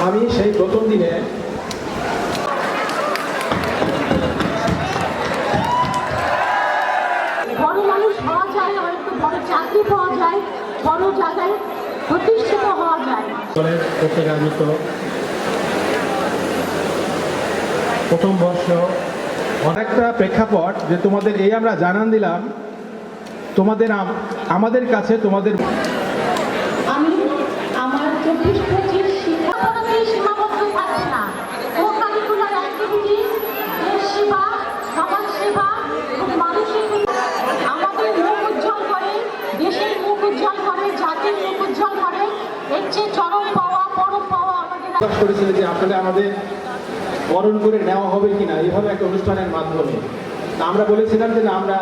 আমি সেই প্রথম দিনে বড় মানুষ হওয়া যায়, হয়তো বড় চাকরি পাওয়া যায়, বড় জায়গায় প্রতিষ্ঠিত হওয়া যায়। প্রত্যেকে আগত প্রথম বর্ষ অনেকটা প্রেক্ষাপট যে তোমাদের এই আমরা জানান দিলাম, তোমাদের আমাদের কাছে তোমাদের আমি আমার 24-25 শিক্ষাগতই সীমাবদ্ধ থাকবে না। কো-কারিকুলার অ্যাক্টিভিটিস, দেশ সেবা, সমাজ সেবা এবং মানসিক আমাদের মুখ উজ্জ্বল করে, দেশের মুখ উজ্জ্বল করে, জাতির মুখ উজ্জ্বল করে। এর চেয়ে চরম পাওয়া, পরম পাওয়া আমাদের প্রকাশ করেছিল যে আসলে আমাদের বরণ করে নেওয়া হবে কিনা এইভাবে একটা অনুষ্ঠানের মাধ্যমে। আমরা বলেছিলাম যে না, আমরা